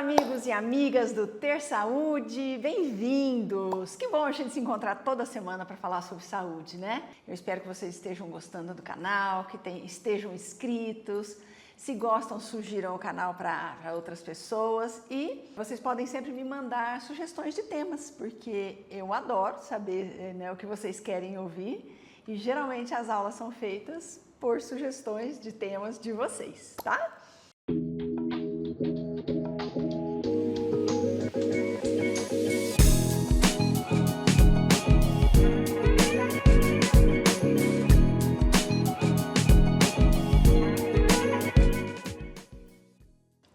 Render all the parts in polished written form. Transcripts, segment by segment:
amigos e amigas do Ter Saúde, bem-vindos! Que bom a gente se encontrar toda semana para falar sobre saúde, né? Eu espero que vocês estejam gostando do canal, que estejam inscritos. Se gostam, sugiram o canal para outras pessoas e vocês podem sempre me mandar sugestões de temas, porque eu adoro saber, né, o que vocês querem ouvir e geralmente as aulas são feitas por sugestões de temas de vocês, tá?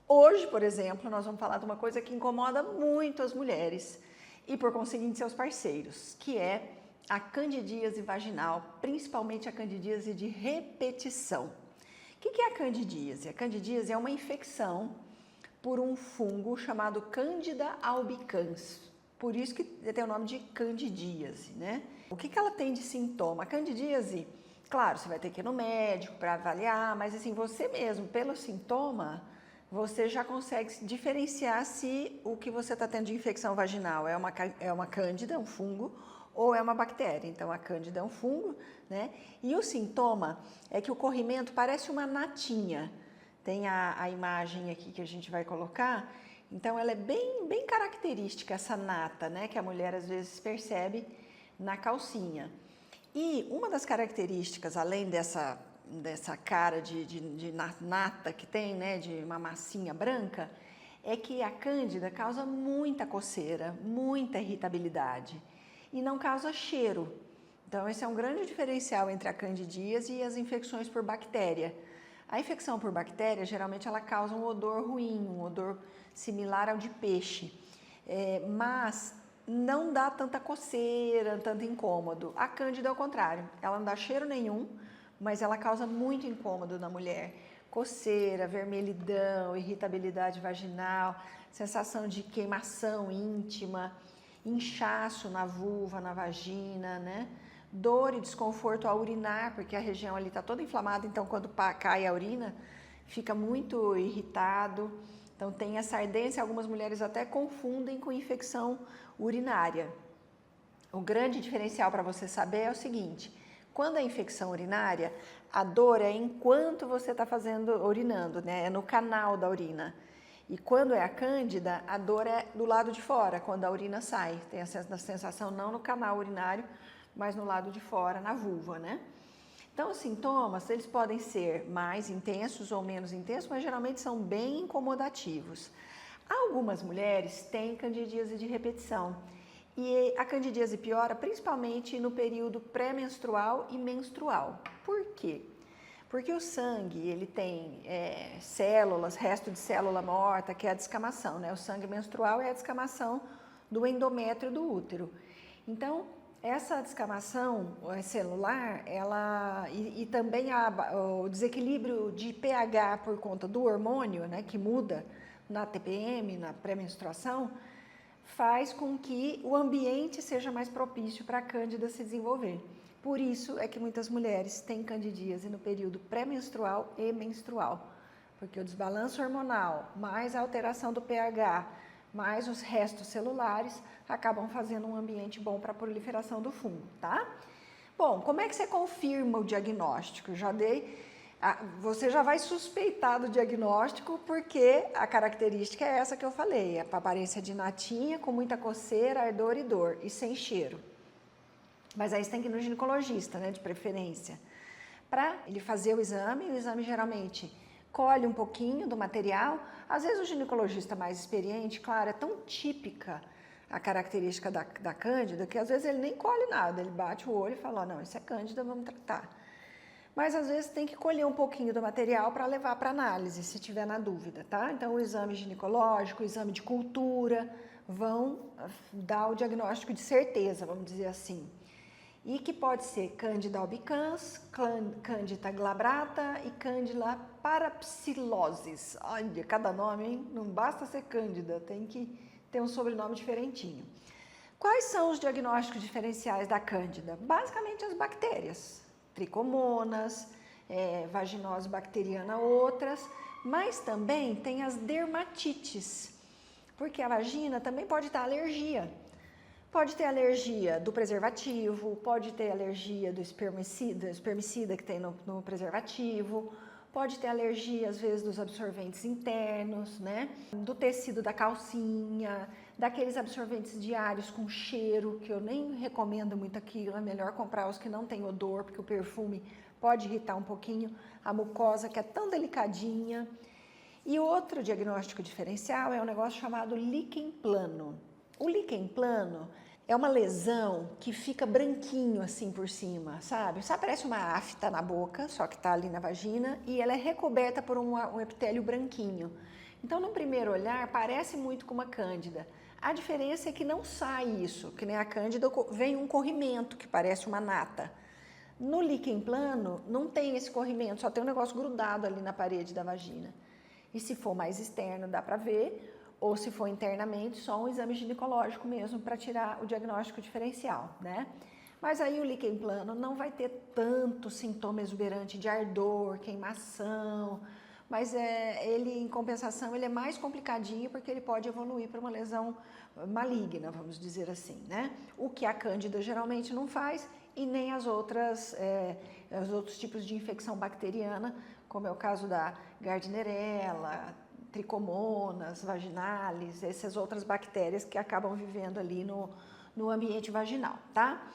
Hoje, por exemplo, nós vamos falar de uma coisa que incomoda muito as mulheres e, por conseguinte, seus parceiros, que é a candidíase vaginal, principalmente a candidíase de repetição. O que é a candidíase? A candidíase é uma infecção por um fungo chamado Candida albicans, por isso que tem o nome de candidíase, né? O que ela tem de sintoma? A candidíase, claro, você vai ter que ir no médico para avaliar, mas assim, você mesmo, pelo sintoma, você já consegue diferenciar se o que você está tendo de infecção vaginal é uma cândida, um fungo, ou é uma bactéria. Então, a cândida é um fungo, né? E o sintoma é que o corrimento parece uma natinha. Tem a imagem aqui que a gente vai colocar. Então, ela é bem característica, essa nata, né? Que a mulher às vezes percebe na calcinha. E uma das características, além dessa cara de nata que tem, né, de uma massinha branca, é que a cândida causa muita coceira, muita irritabilidade e não causa cheiro. Então esse é um grande diferencial entre a candidíase e as infecções por bactéria. A infecção por bactéria, geralmente ela causa um odor ruim, um odor similar ao de peixe, mas não dá tanta coceira, tanto incômodo. A cândida, ao contrário, ela não dá cheiro nenhum, mas ela causa muito incômodo na mulher. Coceira, vermelhidão, irritabilidade vaginal, sensação de queimação íntima, inchaço na vulva, na vagina, né? Dor e desconforto ao urinar, porque a região ali está toda inflamada, então quando cai a urina, fica muito irritado. Então tem essa ardência, algumas mulheres até confundem com infecção urinária. O grande diferencial para você saber é o seguinte: quando é infecção urinária, a dor é enquanto você está urinando, né? É no canal da urina. E quando é a cândida, a dor é do lado de fora, quando a urina sai. Tem a sensação não no canal urinário, mas no lado de fora, na vulva, né? Então, os sintomas, eles podem ser mais intensos ou menos intensos, mas geralmente são bem incomodativos. Algumas mulheres têm candidíase de repetição. E a candidíase piora principalmente no período pré-menstrual e menstrual. Por quê? Porque o sangue, ele tem células, resto de célula morta, que é a descamação, né? O sangue menstrual é a descamação do endométrio do útero. Então, essa descamação celular, e também o desequilíbrio de pH por conta do hormônio, né, que muda na TPM, na pré-menstruação, faz com que o ambiente seja mais propício para a cândida se desenvolver. Por isso é que muitas mulheres têm candidíase no período pré-menstrual e menstrual, porque o desbalanço hormonal, mais a alteração do pH, mais os restos celulares, acabam fazendo um ambiente bom para a proliferação do fungo, tá? Bom, como é que você confirma o diagnóstico? Você já vai suspeitar do diagnóstico porque a característica é essa que eu falei, a aparência de natinha, com muita coceira, ardor e dor, e sem cheiro. Mas aí você tem que ir no ginecologista, né, de preferência, para ele fazer o exame geralmente colhe um pouquinho do material. Às vezes o ginecologista mais experiente, claro, é tão típica a característica da cândida que às vezes ele nem colhe nada, ele bate o olho e fala, não, isso é cândida, vamos tratar. Mas às vezes tem que colher um pouquinho do material para levar para análise, se tiver na dúvida, tá? Então o exame ginecológico, o exame de cultura vão dar o diagnóstico de certeza, vamos dizer assim. E que pode ser Candida albicans, Candida glabrata e Candida parapsilosis. Olha, cada nome, hein? Não basta ser Cândida, tem que ter um sobrenome diferentinho. Quais são os diagnósticos diferenciais da Cândida? Basicamente as bactérias, tricomonas, vaginose bacteriana, outras, mas também tem as dermatites. Porque a vagina também pode estar alergia. Pode ter alergia do preservativo, pode ter alergia do espermicida que tem no preservativo, pode ter alergia, às vezes, dos absorventes internos, né? Do tecido da calcinha, daqueles absorventes diários com cheiro, que eu nem recomendo muito aquilo, é melhor comprar os que não tem odor, porque o perfume pode irritar um pouquinho a mucosa, que é tão delicadinha. E outro diagnóstico diferencial é um negócio chamado líquen plano. O líquen plano é uma lesão que fica branquinho assim por cima, sabe? Sabe, parece uma afta na boca, só que está ali na vagina, e ela é recoberta por um epitélio branquinho. Então, no primeiro olhar, parece muito com uma cândida. A diferença é que não sai isso, que nem a cândida vem um corrimento, que parece uma nata. No líquen plano, não tem esse corrimento, só tem um negócio grudado ali na parede da vagina. E se for mais externo, dá para ver, ou se for internamente, só um exame ginecológico mesmo para tirar o diagnóstico diferencial, né? Mas aí o líquen plano não vai ter tanto sintoma exuberante de ardor, queimação, mas ele, em compensação, ele é mais complicadinho porque ele pode evoluir para uma lesão maligna, vamos dizer assim, né? O que a cândida geralmente não faz e nem os outros tipos de infecção bacteriana, como é o caso da Gardnerella, tricomonas, vaginalis, essas outras bactérias que acabam vivendo ali no ambiente vaginal, tá?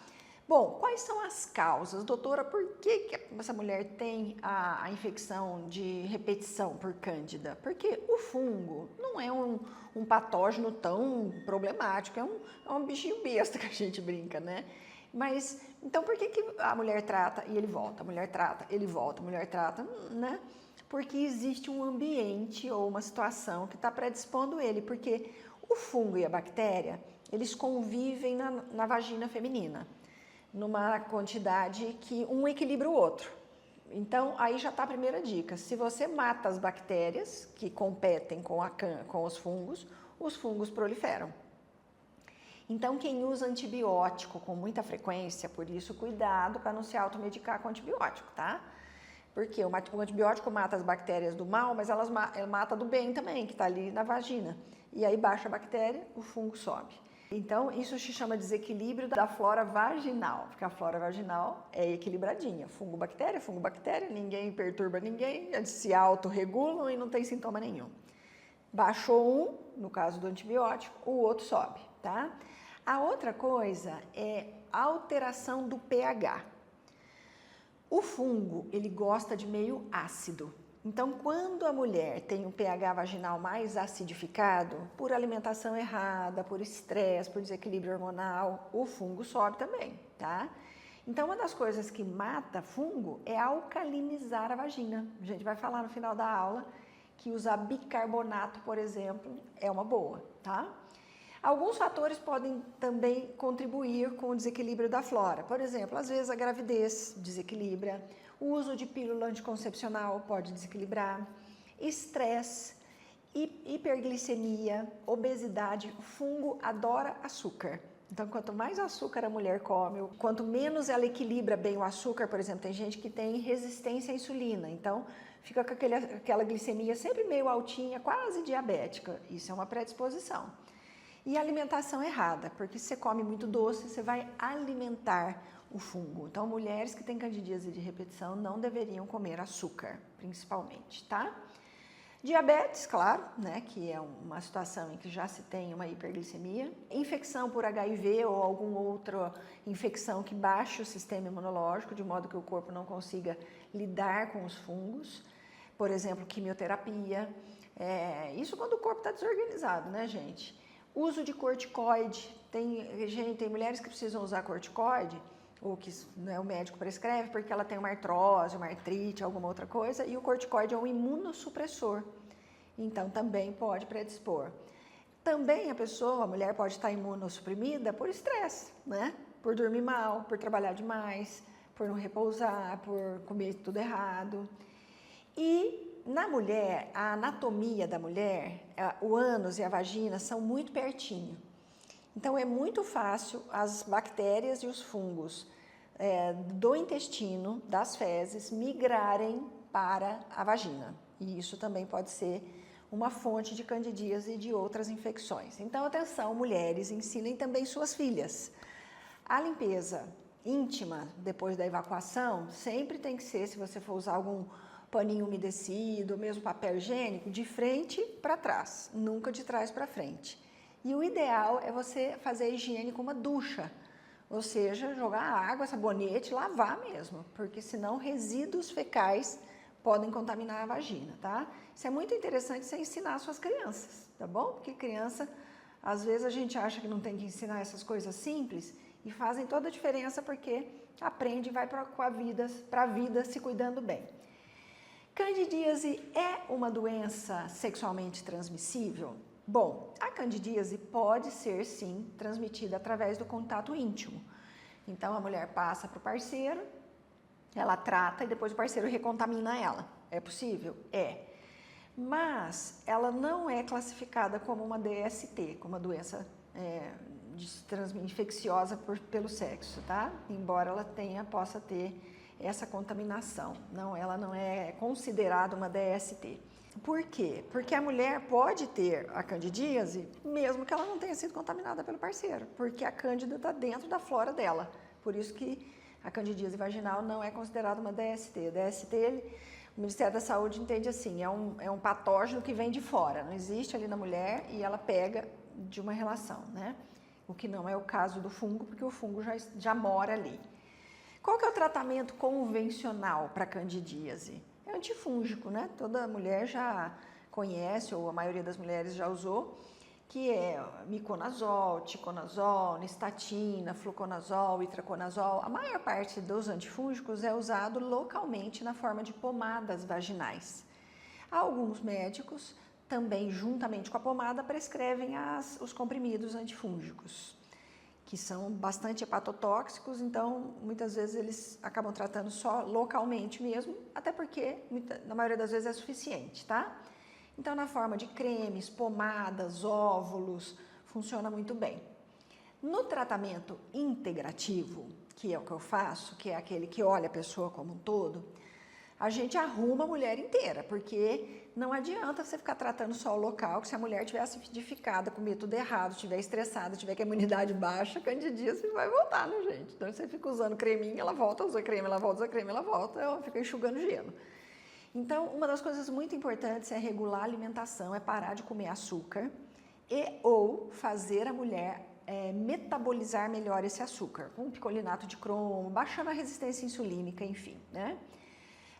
Bom, quais são as causas? Doutora, por que essa mulher tem a infecção de repetição por cândida? Porque o fungo não é um patógeno tão problemático, é um bichinho besta que a gente brinca, né? Mas, então por que a mulher trata e ele volta, a mulher trata, ele volta, a mulher trata, né? Porque existe um ambiente ou uma situação que está predispondo ele, porque o fungo e a bactéria, eles convivem na vagina feminina, numa quantidade que um equilibra o outro. Então, aí já está a primeira dica. Se você mata as bactérias que competem com os fungos proliferam. Então, quem usa antibiótico com muita frequência, por isso, cuidado para não se automedicar com antibiótico, tá? Porque o antibiótico mata as bactérias do mal, mas ela mata do bem também, que está ali na vagina. E aí baixa a bactéria, o fungo sobe. Então, isso se chama desequilíbrio da flora vaginal, porque a flora vaginal é equilibradinha. Fungo, bactéria, ninguém perturba ninguém, eles se autorregulam e não tem sintoma nenhum. Baixou um, no caso do antibiótico, o outro sobe, tá? A outra coisa é alteração do pH. O fungo, ele gosta de meio ácido. Então, quando a mulher tem um pH vaginal mais acidificado, por alimentação errada, por estresse, por desequilíbrio hormonal, o fungo sobe também, tá? Então, uma das coisas que mata fungo é alcalinizar a vagina. A gente vai falar no final da aula que usar bicarbonato, por exemplo, é uma boa, tá? Alguns fatores podem também contribuir com o desequilíbrio da flora. Por exemplo, às vezes a gravidez desequilibra, o uso de pílula anticoncepcional pode desequilibrar, estresse, hiperglicemia, obesidade. O fungo adora açúcar. Então, quanto mais açúcar a mulher come, quanto menos ela equilibra bem o açúcar, por exemplo, tem gente que tem resistência à insulina, então fica com aquela glicemia sempre meio altinha, quase diabética. Isso é uma predisposição. E alimentação errada, porque se você come muito doce, você vai alimentar o fungo. Então, mulheres que têm candidíase de repetição não deveriam comer açúcar, principalmente, tá? Diabetes, claro, né, que é uma situação em que já se tem uma hiperglicemia. Infecção por HIV ou alguma outra infecção que baixe o sistema imunológico, de modo que o corpo não consiga lidar com os fungos. Por exemplo, quimioterapia. Isso quando o corpo está desorganizado, né, gente? Uso de corticoide. Tem mulheres que precisam usar corticoide, ou que, né, o médico prescreve porque ela tem uma artrose, uma artrite, alguma outra coisa, e o corticoide é um imunossupressor, então também pode predispor. Também a mulher pode estar imunossuprimida por estresse, né? Por dormir mal, por trabalhar demais, por não repousar, por comer tudo errado. E na mulher, a anatomia da mulher, o ânus e a vagina são muito pertinho. Então, é muito fácil as bactérias e os fungos do intestino, das fezes, migrarem para a vagina. E isso também pode ser uma fonte de candidíase e de outras infecções. Então, atenção, mulheres, ensinem também suas filhas. A limpeza íntima, depois da evacuação, sempre tem que ser, se você for usar algum paninho umedecido, ou mesmo papel higiênico, de frente para trás, nunca de trás para frente. E o ideal é você fazer a higiene com uma ducha, ou seja, jogar água, sabonete, lavar mesmo, porque senão resíduos fecais podem contaminar a vagina, tá? Isso é muito interessante você ensinar às suas crianças, tá bom? Porque criança, às vezes a gente acha que não tem que ensinar essas coisas simples e fazem toda a diferença porque aprende e vai para a vida se cuidando bem. Candidíase é uma doença sexualmente transmissível? Bom, a candidíase pode ser sim transmitida através do contato íntimo. Então a mulher passa para o parceiro, ela trata e depois o parceiro recontamina ela. É possível? É. Mas ela não é classificada como uma DST, como uma doença infecciosa pelo sexo, tá? Embora ela possa ter essa contaminação. Não, ela não é considerada uma DST. Por quê? Porque a mulher pode ter a candidíase mesmo que ela não tenha sido contaminada pelo parceiro, porque a cândida está dentro da flora dela. Por isso que a candidíase vaginal não é considerada uma DST. A DST, o Ministério da Saúde entende assim, é um patógeno que vem de fora, não existe ali na mulher e ela pega de uma relação, né? O que não é o caso do fungo, porque o fungo já mora ali. Qual que é o tratamento convencional para candidíase? É antifúngico, né? Toda mulher já conhece, ou a maioria das mulheres já usou, que é miconazol, ticonazol, nistatina, fluconazol, itraconazol. A maior parte dos antifúngicos é usado localmente na forma de pomadas vaginais. Alguns médicos também, juntamente com a pomada, prescrevem os comprimidos antifúngicos, que são bastante hepatotóxicos, então muitas vezes eles acabam tratando só localmente mesmo, até porque na maioria das vezes é suficiente, tá? Então na forma de cremes, pomadas, óvulos, funciona muito bem. No tratamento integrativo, que é o que eu faço, que é aquele que olha a pessoa como um todo, a gente arruma a mulher inteira, porque não adianta você ficar tratando só o local, que se a mulher estiver acidificada, comer tudo errado, estiver estressada, tiver com a imunidade baixa, candidíase vai voltar, né, gente? Então você fica usando creminho, ela volta, usa creme, ela volta, usa creme, ela volta, ela fica enxugando gelo. Então, uma das coisas muito importantes é regular a alimentação, é parar de comer açúcar ou fazer a mulher metabolizar melhor esse açúcar, com picolinato de cromo, baixando a resistência insulínica, enfim, né?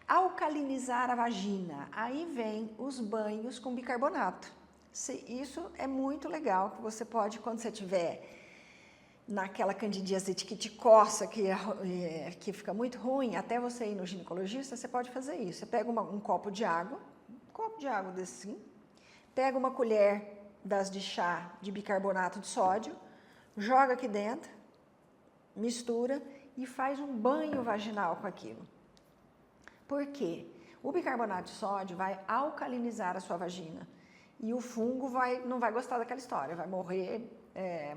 Alcalinizar a vagina, aí vem os banhos com bicarbonato. Isso é muito legal, que você pode, quando você tiver naquela candidíase que te coça, que fica muito ruim, até você ir no ginecologista, você pode fazer isso. Você pega um copo de água desse assim, pega uma colher das de chá de bicarbonato de sódio, joga aqui dentro, mistura e faz um banho vaginal com aquilo. Por quê? O bicarbonato de sódio vai alcalinizar a sua vagina e o fungo não vai gostar daquela história, vai morrer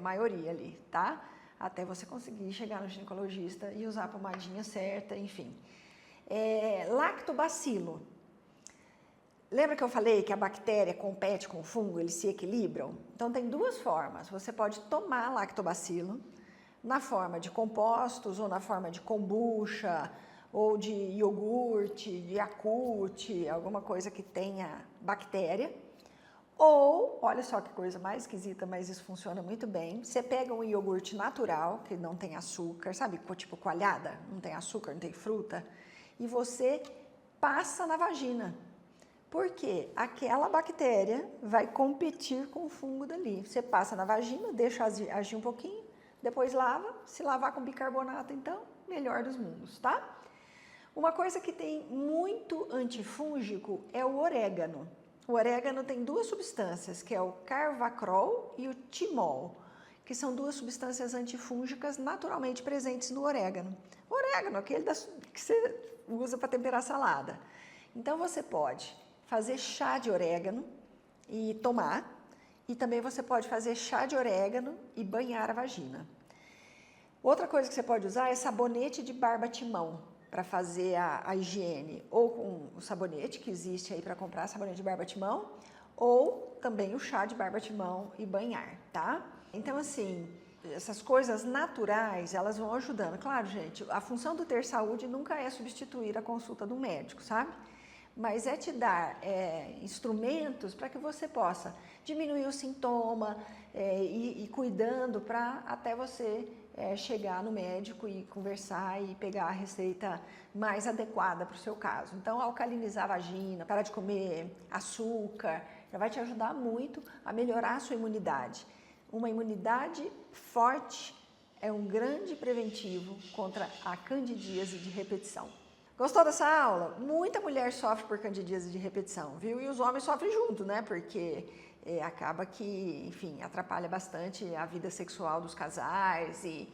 maioria ali, tá? Até você conseguir chegar no ginecologista e usar a pomadinha certa, enfim. Lactobacilo. Lembra que eu falei que a bactéria compete com o fungo, eles se equilibram? Então tem duas formas. Você pode tomar lactobacilo na forma de compostos ou na forma de kombucha, ou de iogurte, de Yakult, alguma coisa que tenha bactéria. Ou, olha só que coisa mais esquisita, mas isso funciona muito bem. Você pega um iogurte natural, que não tem açúcar, sabe, tipo coalhada, não tem açúcar, não tem fruta, e você passa na vagina. Por quê? Aquela bactéria vai competir com o fungo dali. Você passa na vagina, deixa agir um pouquinho, depois lava. Se lavar com bicarbonato, então, melhor dos mundos, tá? Uma coisa que tem muito antifúngico é o orégano. O orégano tem duas substâncias, que é o carvacrol e o timol, que são duas substâncias antifúngicas naturalmente presentes no orégano. O orégano, aquele que você usa para temperar salada. Então você pode fazer chá de orégano e tomar, e também você pode fazer chá de orégano e banhar a vagina. Outra coisa que você pode usar é sabonete de barba-timão, para fazer a higiene, ou com o sabonete que existe aí para comprar, sabonete de barba-timão, ou também o chá de barba-timão e banhar, tá? Então, assim, essas coisas naturais, elas vão ajudando. Claro, gente, a função do Ter Saúde nunca é substituir a consulta do médico, sabe? Mas é te dar instrumentos para que você possa diminuir o sintoma e cuidando para até você chegar no médico e conversar e pegar a receita mais adequada para o seu caso. Então, alcalinizar a vagina, parar de comer açúcar, já vai te ajudar muito a melhorar a sua imunidade. Uma imunidade forte é um grande preventivo contra a candidíase de repetição. Gostou dessa aula? Muita mulher sofre por candidíase de repetição, viu? E os homens sofrem junto, né? Porque acaba que, enfim, atrapalha bastante a vida sexual dos casais e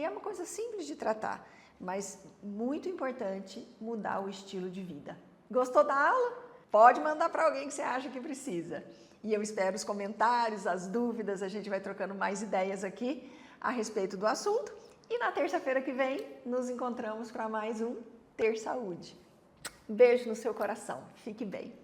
é uma coisa simples de tratar, mas muito importante mudar o estilo de vida. Gostou da aula? Pode mandar para alguém que você acha que precisa. E eu espero os comentários, as dúvidas, a gente vai trocando mais ideias aqui a respeito do assunto. E na terça-feira que vem, nos encontramos para mais um Ter Saúde. Beijo no seu coração. Fique bem.